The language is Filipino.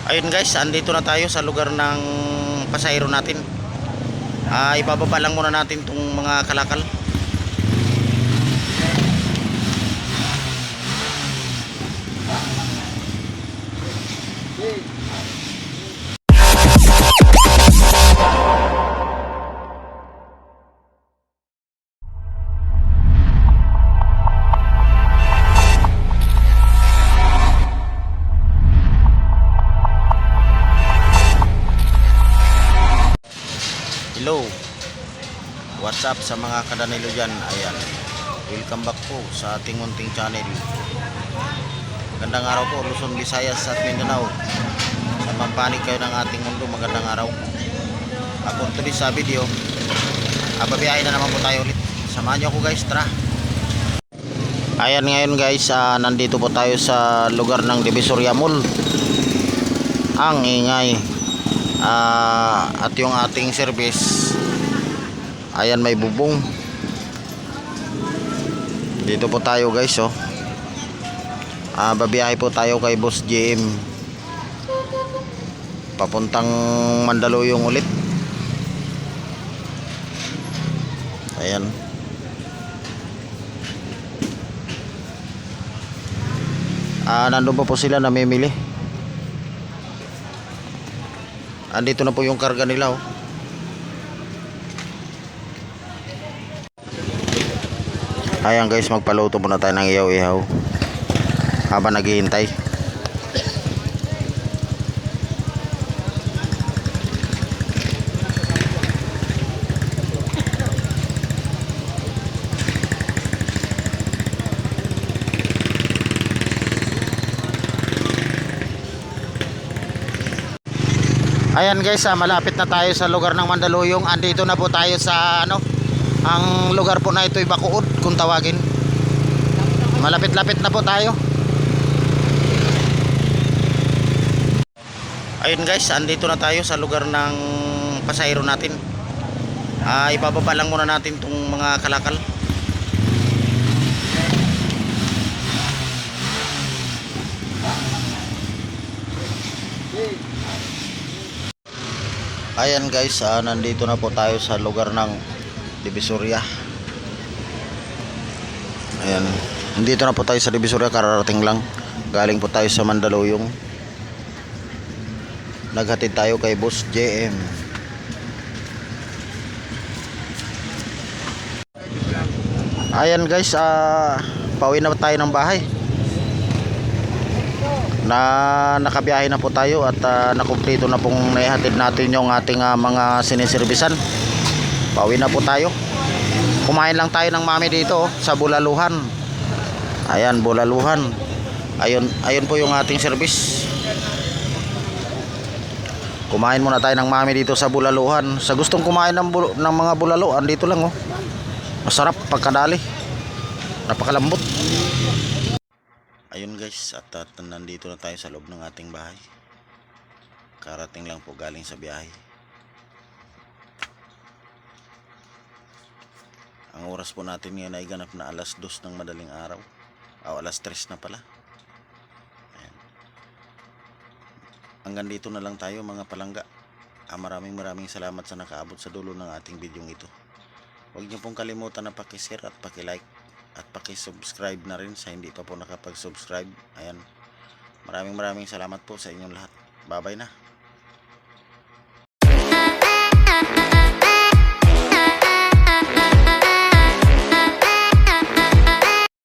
Ayun guys, andito na tayo sa lugar ng pasahero natin. Ibababa lang muna natin itong mga kalakal. Hello, what's up sa mga kadanilo dyan. Ayan, welcome back po sa ating munting channel. Magandang araw po Luzon, Visayas at Mindanao. Sa pampanig kayo ng ating mundo, magandang araw. Ako tuloy sa video, babiyahin na naman po tayo ulit. Samahan nyo ako guys, tara. Ayan ngayon guys, nandito po tayo sa lugar ng Divisoria Mall. Ang ingay. At yung ating service, ayan, may bubong. Dito po tayo guys, oh. Babiyahe po tayo kay Boss JM papuntang Mandaluyong ulit. Ayan. Nandun pa po sila namimili. Andito na po yung karga nila, oh. Ayan guys, magpaluto muna tayo ng ihaw-ihaw habang naghihintay. Ayan guys, malapit na tayo sa lugar ng Mandaluyong. Andito na po tayo sa ang lugar po na ito ay Bacood kung tawagin. Malapit-lapit na po tayo. Ayun guys, andito na tayo sa lugar ng pasahero natin. Ibababa lang muna natin itong mga kalakal. Ayan guys, nandito na po tayo sa lugar ng Divisoria. Ayan, nandito na po tayo sa Divisoria, kararating lang. Galing po tayo sa Mandaluyong. Naghatid tayo kay Boss JM. Ayan guys, pauwi na tayo ng bahay. Nakabiyahe na po tayo at nakumpleto na pong naihatid natin yung ating mga siniservisan. Pauwi na po tayo. Kumain lang tayo ng mami dito, sa Bulaluhan. Ayan, Bulaluhan. Ayun po yung ating service. Kumain muna tayo ng mami dito sa Bulaluhan. Sa gustong kumain ng mga bulalo, andito lang, oh. Masarap pagkadali. Napakalambot. Ayun guys, at nandito na tayo sa loob ng ating bahay. Karating lang po galing sa biyahe. Ang oras po natin ngayon ay ganap na alas 2 ng madaling araw. Alas 3 na pala. Ayan. Hanggang dito na lang tayo mga palangga. Maraming salamat sa nakaabot sa dulo ng ating video ito. Huwag niyo pong kalimutan na paki-share at paki-like at paki-subscribe na rin sa hindi pa po nakapag-subscribe. Ayan. Maraming salamat po sa inyong lahat. Bye-bye na.